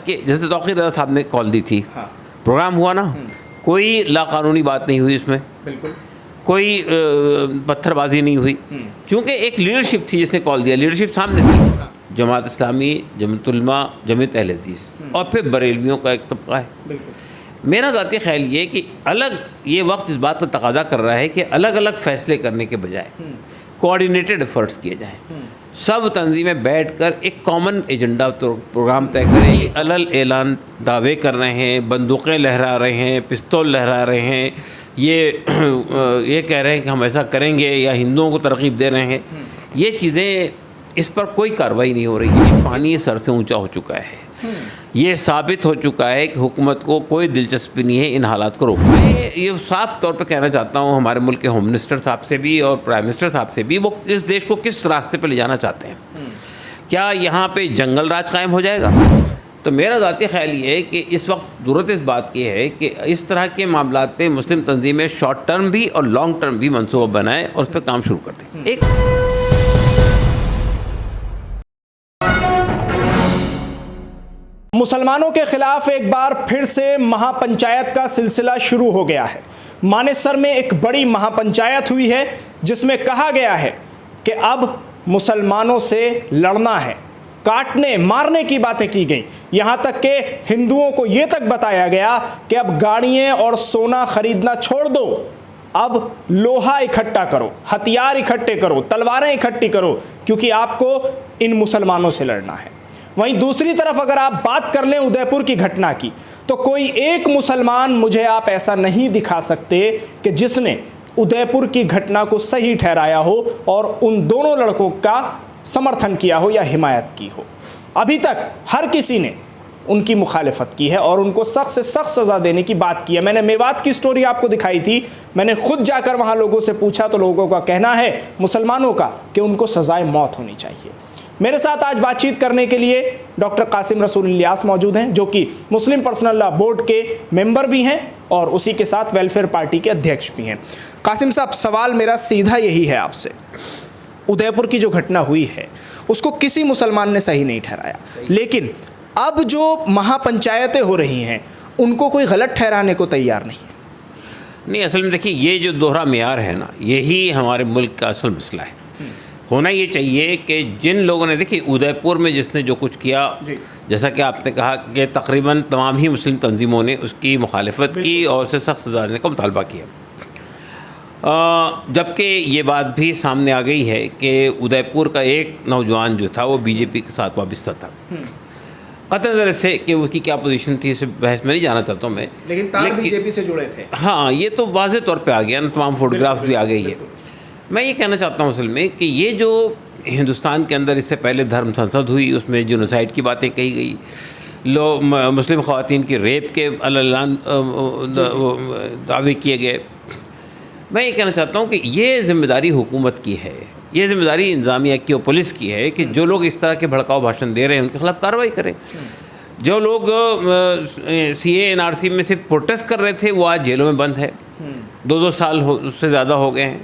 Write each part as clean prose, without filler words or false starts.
कि जैसे तौक़ीर रज़ा साहब ने कॉल दी थी, हाँ। प्रोग्राम हुआ ना, कोई लाकानूनी बात नहीं हुई इसमें, बिल्कुल कोई पत्थरबाजी नहीं हुई, क्योंकि एक लीडरशिप थी जिसने कॉल दिया, लीडरशिप सामने थी, जमात इस्लामी, जमात उलमा, जमात अहले हदीस और फिर बरेलवियों का एक तबका है। बिल्कुल। मेरा ज़ाती ख्याल ये कि अलग ये वक्त इस बात का तकाजा कर रहा है कि अलग अलग फ़ैसले करने के बजाय कोऑर्डिनेटेड एफर्ट्स किए जाएँ, सब तंजीमें बैठकर एक कॉमन एजेंडा तो प्रोग्राम तय करें। ये अलल ऐलान दावे कर रहे हैं, बंदूकें लहरा रहे हैं, पिस्तौल लहरा रहे हैं, ये कह रहे हैं कि हम ऐसा करेंगे या हिंदुओं को तरगीब दे रहे हैं, ये चीज़ें, इस पर कोई कार्रवाई नहीं हो रही है। पानी सर से ऊंचा हो चुका है, ये साबित हो चुका है कि हुकूमत को कोई दिलचस्पी नहीं है इन हालात को रोकने में। ये साफ तौर पे कहना चाहता हूँ हमारे मुल्क के होम मिनिस्टर साहब से भी और प्राइम मिनिस्टर साहब से भी, वो इस देश को किस रास्ते पे ले जाना चाहते हैं। क्या यहाँ पे जंगल राज कायम हो जाएगा? तो मेरा ज़ाती ख्याल ये है कि इस वक्त ज़रूरत इस बात की है कि इस तरह के मामलात पे मुस्लिम तंजीमें शॉर्ट टर्म भी और लॉन्ग टर्म भी मनसूबा बनाएँ और उस पर काम शुरू कर दें। एक मुसलमानों के खिलाफ एक बार फिर से महापंचायत का सिलसिला शुरू हो गया है। मानेसर में एक बड़ी महापंचायत हुई है जिसमें कहा गया है कि अब मुसलमानों से लड़ना है, काटने मारने की बातें की गई। यहाँ तक कि हिंदुओं को ये तक बताया गया कि अब गाड़ियाँ और सोना खरीदना छोड़ दो, अब लोहा इकट्ठा करो, हथियार इकट्ठे करो, तलवारें इकट्ठी करो, क्योंकि आपको इन मुसलमानों से लड़ना है। वहीं दूसरी तरफ अगर आप बात कर लें उदयपुर की घटना की, तो कोई एक मुसलमान मुझे आप ऐसा नहीं दिखा सकते कि जिसने उदयपुर की घटना को सही ठहराया हो और उन दोनों लड़कों का समर्थन किया हो या हिमायत की हो। अभी तक हर किसी ने उनकी मुखालिफत की है और उनको सख्त से सख्त सज़ा देने की बात की है। मैंने मेवात की स्टोरी आपको दिखाई थी, मैंने खुद जाकर वहाँ लोगों से पूछा तो लोगों का कहना है, मुसलमानों का, कि उनको सज़ाए मौत होनी चाहिए। मेरे साथ आज बातचीत करने के लिए डॉक्टर कासिम रसूल इलियास मौजूद हैं, जो कि मुस्लिम पर्सनल लॉ बोर्ड के मेंबर भी हैं और उसी के साथ वेलफेयर पार्टी के अध्यक्ष भी हैं। कासिम साहब, सवाल मेरा सीधा यही है आपसे, उदयपुर की जो घटना हुई है उसको किसी मुसलमान ने सही नहीं ठहराया, लेकिन अब जो महापंचायतें हो रही हैं उनको कोई गलत ठहराने को तैयार नहीं है। नहीं, असल में देखिए, ये जो दोहरा मेयार है ना, यही हमारे मुल्क का असल मसला है। होना ये चाहिए कि जिन लोगों ने, देखिए उदयपुर में जिसने जो कुछ किया, जैसा कि आपने कहा कि तकरीबन तमाम ही मुस्लिम तंजीमों ने उसकी मुखालिफत की और उसे सख्त सज़ा देने का मुतालबा किया, जबकि ये बात भी सामने आ गई है कि उदयपुर का एक नौजवान जो था वो बीजेपी के साथ वाबस्ता था। कतई नज़र से कि उसकी क्या पोजीशन थी, इस बहस में नहीं जाना चाहता हूँ मैं, लेकिन बीजेपी से जुड़े थे। हाँ, ये तो वाज़ेह तौर पे आ गया ना, तमाम फोटोग्राफ्स भी आ गई है। मैं ये कहना चाहता हूँ असल में कि ये जो हिंदुस्तान के अंदर इससे पहले धर्म संसद हुई, उसमें जेनोसाइड की बातें कही गई, लोग मुस्लिम ख़वातीन की रेप के अल-ऐलान दावे किए गए। मैं ये कहना चाहता हूँ कि ये ज़िम्मेदारी हुकूमत की है, ये ज़िम्मेदारी इंतज़ामिया की और पुलिस की है कि जो लोग इस तरह के भड़काऊ भाषण दे रहे हैं उनके खिलाफ़ कार्रवाई करें। जो लोग CAA NRC में सिर्फ प्रोटेस्ट कर रहे थे वो आज जेलों में बंद है, 2-2 साल उससे ज़्यादा हो गए हैं।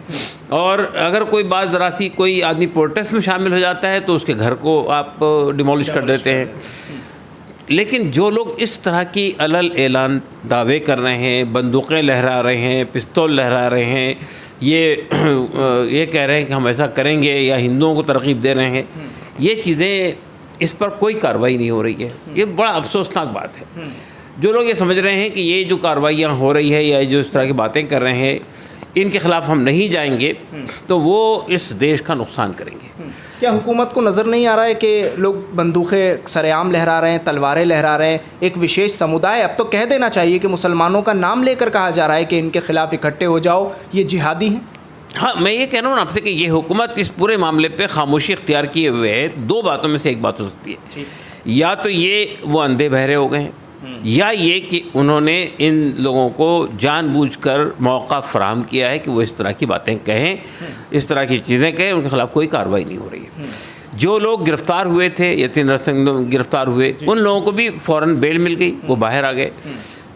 और अगर कोई बात ज़रा सी कोई आदमी प्रोटेस्ट में शामिल हो जाता है तो उसके घर को आप डिमोलिश कर देते हैं। लेकिन जो लोग इस तरह की अलल ऐलान दावे कर रहे हैं, बंदूकें लहरा रहे हैं, पिस्तौल लहरा रहे हैं, ये कह रहे हैं कि हम ऐसा करेंगे या हिंदुओं को तरगीब दे रहे हैं, ये चीज़ें, इस पर कोई कार्रवाई नहीं हो रही है। ये बड़ा अफसोसनाक बात है। जो लोग ये समझ रहे हैं कि ये जो कार्रवाइयाँ हो रही है या जो इस तरह की बातें कर रहे हैं, इनके ख़िलाफ़ हम नहीं जाएंगे तो वो इस देश का नुकसान करेंगे। क्या हुकूमत को नज़र नहीं आ रहा है कि लोग बंदूकें सरेआम लहरा रहे हैं, तलवारें लहरा रहे हैं, एक विशेष समुदाय, अब तो कह देना चाहिए कि मुसलमानों का नाम लेकर कहा जा रहा है कि इनके ख़िलाफ़ इकट्ठे हो जाओ, ये जिहादी हैं? हाँ, मैं ये कह रहा हूँ आपसे कि ये हुकूमत इस पूरे मामले पे खामोशी इख्तियार किए हुए है। 2 बातों में से एक बात हो सकती है, या तो ये वो अंधे बहरे हो गए हैं, या ये कि उन्होंने इन लोगों को जानबूझकर मौका फराहम किया है कि वो इस तरह की बातें कहें, इस तरह की चीज़ें कहें, उनके खिलाफ़ कोई कार्रवाई नहीं हो रही है। जो लोग गिरफ़्तार हुए थे, यतीन सिंह गिरफ़्तार हुए, उन लोगों को भी फ़ौरन बेल मिल गई, वो बाहर आ गए।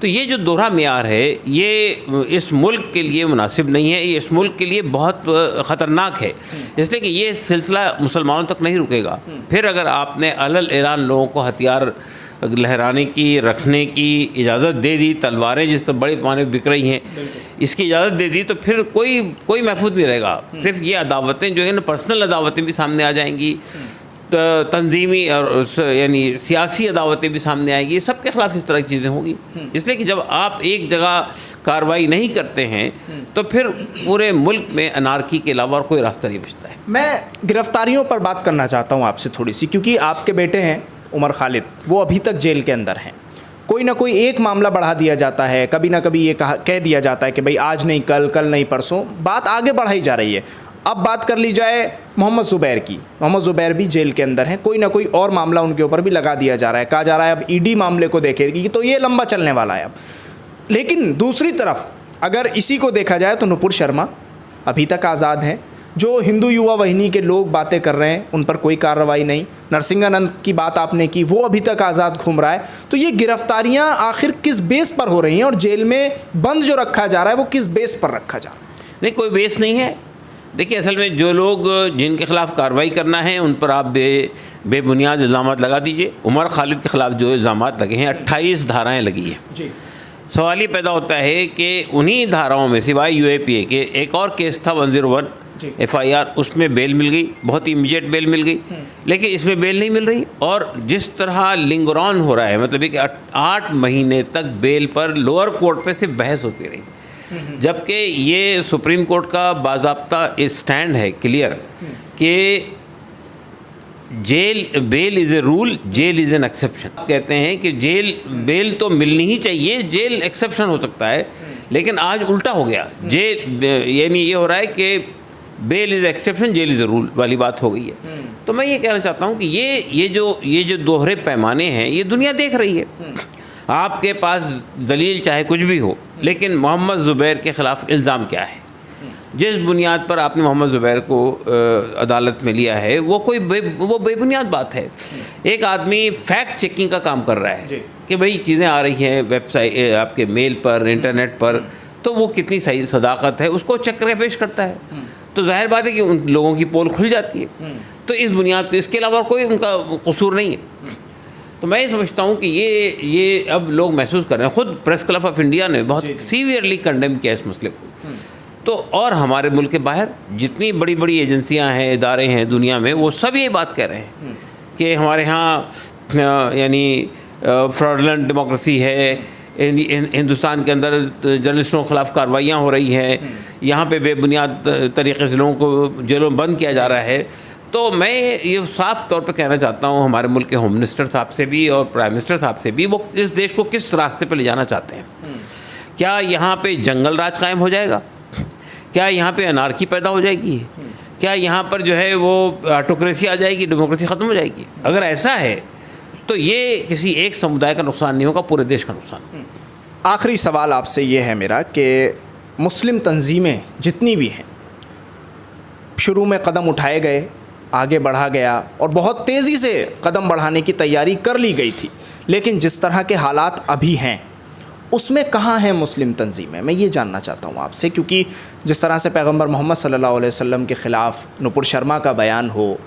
तो ये जो दोहरा मेयार है, ये इस मुल्क के लिए मुनासिब नहीं है, ये इस मुल्क के लिए बहुत ख़तरनाक है, इसलिए कि ये सिलसिला मुसलमानों तक नहीं रुकेगा। फिर अगर आपने अलल ऐलान लोगों को हथियार लहराने की, रखने की इजाज़त दे दी, तलवारें जिस तरह बड़े पैमाने पर बिक रही हैं इसकी इजाज़त दे दी, तो फिर कोई महफूज नहीं रहेगा। सिर्फ ये अदावतें जो है ना, पर्सनल अदावतें भी सामने आ जाएंगी, तंजीमी और यानी सियासी अदावतें भी सामने आएंगी, ये सब के ख़िलाफ़ इस तरह की चीज़ें होंगी। इसलिए कि जब आप एक जगह कार्रवाई नहीं करते हैं तो फिर पूरे मुल्क में अनारकी के अलावा और कोई रास्ता नहीं बचता है। मैं गिरफ्तारियों पर बात करना चाहता हूँ आपसे थोड़ी सी, क्योंकि आपके बेटे हैं उमर खालिद, वो अभी तक जेल के अंदर हैं। कोई ना कोई एक मामला बढ़ा दिया जाता है, कभी ना कभी ये कह दिया जाता है कि भाई आज नहीं कल, कल नहीं परसों, बात आगे बढ़ाई जा रही है। अब बात कर ली जाए मोहम्मद ज़ुबैर की, मोहम्मद ज़ुबैर भी जेल के अंदर हैं, कोई ना कोई और मामला उनके ऊपर भी लगा दिया जा रहा है, कहा जा रहा है अब ईडी मामले को देखेगी, तो ये लंबा चलने वाला है अब। लेकिन दूसरी तरफ अगर इसी को देखा जाए तो नुपुर शर्मा अभी तक आज़ाद हैं। जो हिंदू युवा वाहिनी के लोग बातें कर रहे हैं उन पर कोई कार्रवाई नहीं। नरसिंहानंद की बात आपने की, वो अभी तक आज़ाद घूम रहा है। तो ये गिरफ्तारियां आखिर किस बेस पर हो रही हैं, और जेल में बंद जो रखा जा रहा है वो किस बेस पर रखा जा रहा है? नहीं, कोई बेस नहीं है। देखिए, असल में जो लोग जिनके ख़िलाफ़ कार्रवाई करना है उन पर आप बेबुनियाद इल्ज़ामात लगा दीजिए। उमर खालिद के ख़िलाफ़ जो इल्ज़ामात लगे हैं 28 धाराएँ लगी हैं जी। सवाल ये पैदा होता है कि उन्हीं धाराओं में सिवाय यूएपीए के एक और केस था 101 FIR, उसमें बेल मिल गई, बहुत ही इमीडिएट बेल मिल गई, लेकिन इसमें बेल नहीं मिल रही। और जिस तरह लिंगरॉन हो रहा है, मतलब कि 8 महीने तक बेल पर लोअर कोर्ट पे सिर्फ बहस होती रही, जबकि ये सुप्रीम कोर्ट का बाज़ाब्ता स्टैंड है क्लियर कि bail is a rule, jail is an exception. कहते हैं कि बेल तो मिलनी ही चाहिए, जेल एक्सेप्शन हो सकता है, लेकिन आज उल्टा हो गया। जेल यानी ये हो रहा है कि bail is exception, jail is a rule वाली बात हो गई है। तो मैं ये कहना चाहता हूँ कि ये जो दोहरे पैमाने हैं ये दुनिया देख रही है। आपके पास दलील चाहे कुछ भी हो, लेकिन मोहम्मद ज़ुबैर के ख़िलाफ़ इल्ज़ाम क्या है? जिस बुनियाद पर आपने मोहम्मद ज़ुबैर को अदालत में लिया है वो वो बेबुनियाद बात है। एक आदमी फैक्ट चेकिंग का काम कर रहा है कि भाई चीज़ें आ रही हैं वेबसाइट, आपके मेल पर, इंटरनेट पर, तो वो कितनी सही सदाकत है उसको चेक करके पेश करता है। तो जाहिर बात है कि उन लोगों की पोल खुल जाती है। तो इस बुनियाद पर, इसके अलावा कोई उनका कसूर नहीं है। तो मैं ये समझता हूँ कि ये अब लोग महसूस कर रहे हैं। ख़ुद प्रेस क्लब ऑफ इंडिया ने बहुत सीवियरली कंडेम किया इस मसले को। तो और हमारे मुल्क के बाहर जितनी बड़ी बड़ी एजेंसियां हैं, इदारे हैं दुनिया में, वो सब ये बात कह रहे हैं कि हमारे यहाँ यानी फ्रॉडलेंट डेमोक्रेसी है, हिंदुस्तान के अंदर जर्नलिस्टों के ख़िलाफ़ कार्रवाइयाँ हो रही हैं, यहाँ पे बेबुनियाद तरीके से लोगों को जेलों में बंद किया जा रहा है। तो मैं ये साफ तौर पे कहना चाहता हूँ हमारे मुल्क के होम मिनिस्टर साहब से भी और प्राइम मिनिस्टर साहब से भी, वो इस देश को किस रास्ते पर ले जाना चाहते हैं। क्या यहाँ पे जंगल राज कायम हो जाएगा? क्या यहाँ पे अनारकी पैदा हो जाएगी? क्या यहाँ पर जो है वो ऑटोक्रेसी आ जाएगी, डेमोक्रेसी ख़त्म हो जाएगी? अगर ऐसा है तो ये किसी एक समुदाय का नुकसान नहीं होगा, पूरे देश का नुकसान। आखिरी सवाल आपसे ये है मेरा कि मुस्लिम तंजीमें जितनी भी हैं, शुरू में कदम उठाए गए, आगे बढ़ा गया और बहुत तेज़ी से कदम बढ़ाने की तैयारी कर ली गई थी, लेकिन जिस तरह के हालात अभी हैं उसमें कहाँ हैं मुस्लिम तंजीमें? मैं ये जानना चाहता हूँ आपसे, क्योंकि जिस तरह से पैगंबर मोहम्मद सल्लल्लाहु अलैहि वसल्लम के ख़िलाफ़ नुपुर शर्मा का बयान हो,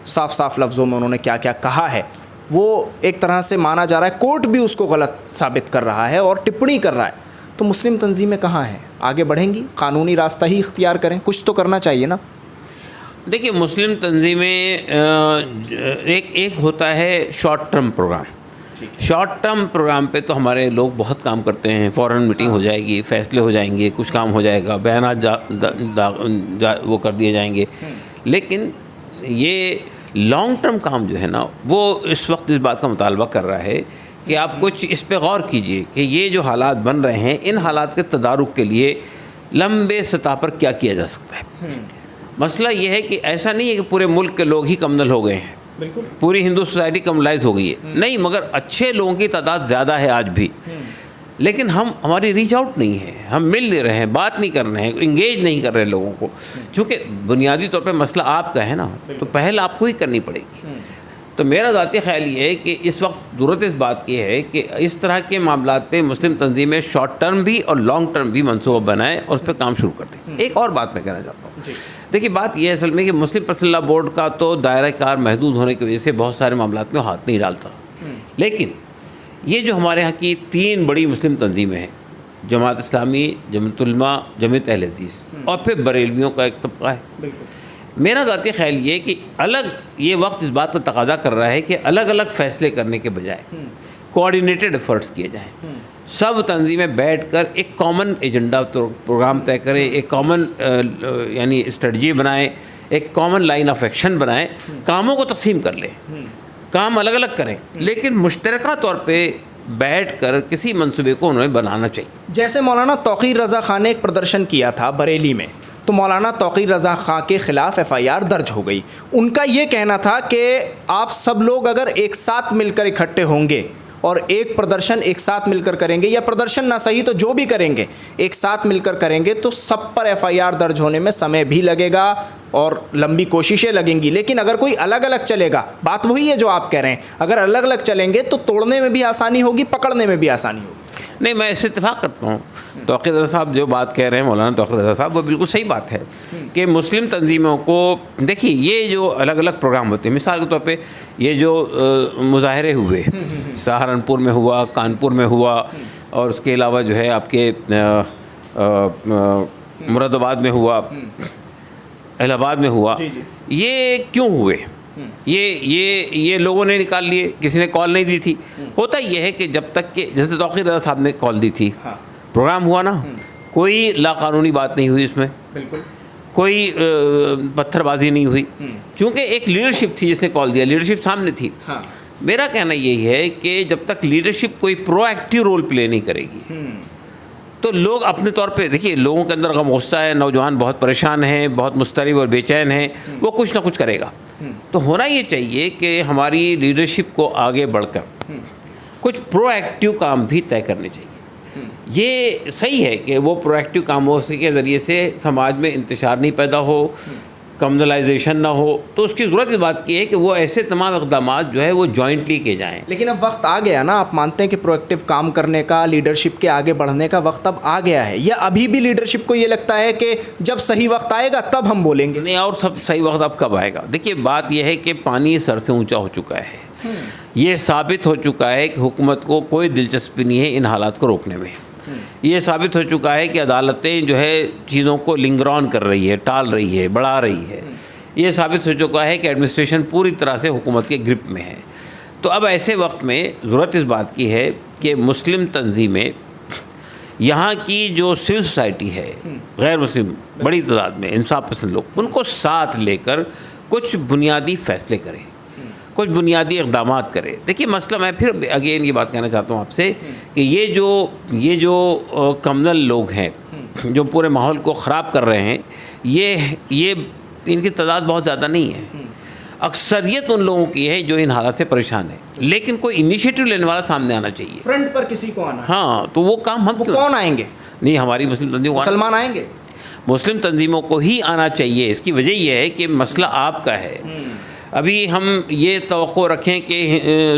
साफ साफ लफ्ज़ों में उन्होंने क्या क्या कहा है, वो एक तरह से माना जा रहा है कोर्ट भी उसको गलत साबित कर रहा है और टिप्पणी कर रहा है। तो मुस्लिम तंजीमें कहाँ हैं? आगे बढ़ेंगी? कानूनी रास्ता ही इख्तियार करें? कुछ तो करना चाहिए ना। देखिए, मुस्लिम तंजीमें एक होता है short term program. Short term program पे तो हमारे लोग बहुत काम करते हैं। फ़ौरन मीटिंग हो जाएगी, फ़ैसले हो जाएंगे, कुछ काम हो जाएगा, बयानात वो कर दिए जाएंगे। लेकिन ये लॉन्ग टर्म काम जो है ना, वो इस वक्त इस बात का मुतालबा कर रहा है कि आप कुछ इस पे गौर कीजिए कि ये जो हालात बन रहे हैं, इन हालात के तदारुक के लिए लंबे सतह पर क्या किया जा सकता है। मसला ये है कि ऐसा नहीं है कि पूरे मुल्क के लोग ही कमनल हो गए हैं, बिल्कुल पूरी हिंदू सोसाइटी कमलाइज हो गई है, नहीं, मगर अच्छे लोगों की तादाद ज़्यादा है आज भी। लेकिन हमारी रीच आउट नहीं है, हम मिल नहीं रहे हैं, बात नहीं कर रहे हैं, इंगेज नहीं कर रहे हैं लोगों को। चूँकि बुनियादी तौर पे मसला आपका है ना, तो पहल आपको ही करनी पड़ेगी। तो मेरा ज़ाती ख्याल ये है कि इस वक्त ज़रूरत इस बात की है कि इस तरह के मामलात पे मुस्लिम तंजीमें शॉर्ट टर्म भी और लॉन्ग टर्म भी मनसूबा बनाएं और उस पर काम शुरू कर दें। एक और बात मैं कहना चाहता हूँ, देखिए, बात यह है असल में कि मुस्लिम पर्सनल लॉ बोर्ड का तो दायरा कार महदूद होने की वजह से बहुत सारे मामलात में हाथ नहीं डालता, लेकिन ये जो हमारे यहाँ की 3 बड़ी मुस्लिम तंजीमें हैं, जमात इस्लामी, जमात उलमा, जमात अहले हदीस और फिर बरेलवियों का एक तबका है। बिल्कुल। मेरा ज़ाती ख्याल ये है कि अलग, ये वक्त इस बात का तकाजा कर रहा है कि अलग अलग फ़ैसले करने के बजाय कोऑर्डिनेटेड एफर्ट्स किए जाएं। सब तंजीमें बैठकर एक कॉमन एजेंडा तो प्रोग्राम तय करें, एक कॉमन यानी स्ट्रेटजी बनाएं, एक कॉमन लाइन ऑफ एक्शन बनाएं, कामों को तकसीम कर लें, काम अलग अलग करें, लेकिन मुश्तरका तौर पे बैठकर किसी मंसूबे को उन्हें बनाना चाहिए। जैसे मौलाना तौक़ीर रज़ा ख़ान ने एक प्रदर्शन किया था बरेली में, तो मौलाना तौक़ीर रज़ा ख़ान के ख़िलाफ़ FIR दर्ज हो गई। उनका ये कहना था कि आप सब लोग अगर एक साथ मिलकर इकट्ठे होंगे और एक प्रदर्शन एक साथ मिलकर करेंगे, या प्रदर्शन ना सही तो जो भी करेंगे एक साथ मिलकर करेंगे, तो सब पर FIR दर्ज होने में समय भी लगेगा और लंबी कोशिशें लगेंगी। लेकिन अगर कोई अलग अलग चलेगा, बात वही है जो आप कह रहे हैं, अगर अलग अलग चलेंगे तो तोड़ने में भी आसानी होगी, पकड़ने में भी आसानी होगी। नहीं, मैं इससे इत्तेफाक करता हूँ। तौक़ीर रज़ा साहब जो बात कह रहे हैं, मौलाना तौक़ीर रज़ा साहब, वो बिल्कुल सही बात है कि मुस्लिम तंजीमों को, देखिए ये जो अलग अलग प्रोग्राम होते हैं, मिसाल के तौर पे ये जो मुज़ाहरे हुए, सहारनपुर में हुआ, कानपुर में हुआ, और उसके अलावा जो है आपके मुरादाबाद में हुआ, इलाहाबाद में हुआ, ये क्यों हुए? ये लोगों ने निकाल लिए, किसी ने कॉल नहीं दी थी। होता ये है कि जब तक कि, जैसे तौक़ीर रज़ा साहब ने कॉल दी थी, प्रोग्राम हुआ ना, कोई लाकानूनी बात नहीं हुई इसमें, बिल्कुल कोई पत्थरबाजी नहीं हुई, क्योंकि एक लीडरशिप थी जिसने कॉल दिया, लीडरशिप सामने थी। मेरा कहना यही है कि जब तक लीडरशिप कोई प्रोएक्टिव रोल प्ले नहीं करेगी तो लोग अपने तौर पे, देखिए लोगों के अंदर गम गुस्सा है, नौजवान बहुत परेशान हैं, बहुत मुस्तरब और बेचैन हैं, वो कुछ ना कुछ करेगा। तो होना ये चाहिए कि हमारी लीडरशिप को आगे बढ़कर कुछ प्रोएक्टिव काम भी तय करने चाहिए। ये सही है कि वो प्रोएक्टिव कामों के ज़रिए से समाज में इंतशार नहीं पैदा हो, कम्युनलाइजेशन ना हो, तो उसकी ज़रूरत इस बात की है कि वो ऐसे तमाम इक़दामात जो है वो जॉइंटली किए जाएँ। लेकिन अब वक्त आ गया ना, आप मानते हैं कि प्रोएक्टिव काम करने का, लीडरशिप के आगे बढ़ने का वक्त अब आ गया है, या अभी भी लीडरशिप को ये लगता है कि जब सही वक्त आएगा तब हम बोलेंगे? नहीं, और सब सही वक्त अब कब आएगा? देखिए बात यह है कि पानी सर से ऊंचा हो चुका है। ये साबित हो चुका है कि हुकूमत को कोई दिलचस्पी नहीं है इन हालात को रोकने में। ये साबित हो चुका है कि अदालतें जो है चीज़ों को लिंगर ऑन कर रही है, टाल रही है, बढ़ा रही है। ये साबित हो चुका है कि एडमिनिस्ट्रेशन पूरी तरह से हुकूमत के ग्रिप में है। तो अब ऐसे वक्त में ज़रूरत इस बात की है कि मुस्लिम तंजीमें, यहाँ की जो सिविल सोसाइटी है, गैर मुस्लिम बड़ी तादाद में इंसाफ पसंद लोग, उनको साथ लेकर कुछ बुनियादी फ़ैसले करें, कुछ बुनियादी इक़दाम करें। देखिए मसला, मैं फिर अगेन ये बात कहना चाहता हूँ आपसे कि ये जो कम्युनल लोग हैं जो पूरे माहौल को ख़राब कर रहे हैं, ये इनकी तादाद बहुत ज़्यादा नहीं है। अक्सरियत उन लोगों की है जो इन हालात से परेशान है, लेकिन कोई इनिशिएटिव लेने वाला सामने आना चाहिए, फ्रंट पर किसी को आना। हाँ, तो वो काम हम कौन आएंगे? नहीं, हमारी मुस्लिम तंजीम, मुसलमान आएंगे, मुस्लिम तंजीमों को ही आना चाहिए। इसकी वजह यह है कि मसला आपका है। अभी हम ये तवक्को रखें कि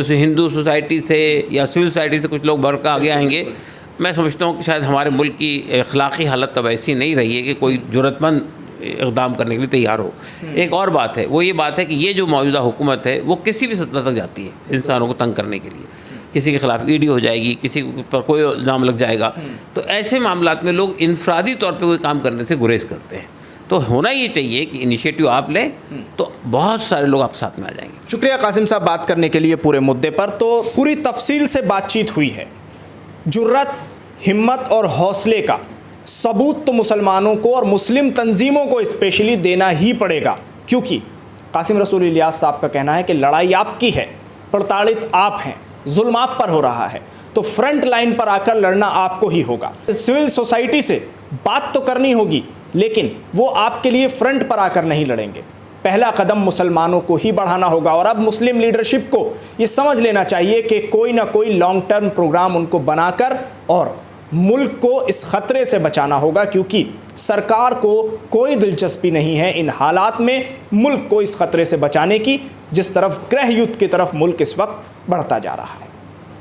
हिंदू सोसाइटी से या सिविल सोसाइटी से कुछ लोग बढ़ कर आगे आएंगे, मैं समझता हूँ कि शायद हमारे मुल्क की अखलाक़ी हालत तब ऐसी नहीं रही है कि कोई ज़रूरतमंद इक़दाम करने के लिए तैयार हो। एक और बात है, वो ये बात है कि ये जो मौजूदा हुकूमत है वो किसी भी सतह तक जाती है इंसानों को तंग करने के लिए। किसी के ख़िलाफ़ ईडी हो जाएगी, किसी पर कोई इल्ज़ाम लग जाएगा, तो ऐसे मामलात में लोग इनफरादी तौर पर कोई काम करने से गुरेज करते हैं। तो होना ये चाहिए कि इनिशिएटिव आप लें तो बहुत सारे लोग आप साथ में आ जाएंगे। शुक्रिया कासिम साहब बात करने के लिए पूरे मुद्दे पर। तो पूरी तफसील से बातचीत हुई है। जुर्रत, हिम्मत और हौसले का सबूत तो मुसलमानों को और मुस्लिम तंजीमों को स्पेशली देना ही पड़ेगा, क्योंकि कासिम रसूल इलियास साहब का कहना है कि लड़ाई आपकी है, प्रताड़ित आप हैं, जुल्म आप पर हो रहा है, तो फ्रंट लाइन पर आकर लड़ना आपको ही होगा। सिविल सोसाइटी से बात तो करनी होगी, लेकिन वो आपके लिए फ्रंट पर आकर नहीं लड़ेंगे। पहला कदम मुसलमानों को ही बढ़ाना होगा, और अब मुस्लिम लीडरशिप को ये समझ लेना चाहिए कि कोई ना कोई लॉन्ग टर्म प्रोग्राम उनको बनाकर और मुल्क को इस खतरे से बचाना होगा, क्योंकि सरकार को कोई दिलचस्पी नहीं है इन हालात में मुल्क को इस खतरे से बचाने की, जिस तरफ गृह युद्ध की तरफ मुल्क इस वक्त बढ़ता जा रहा है।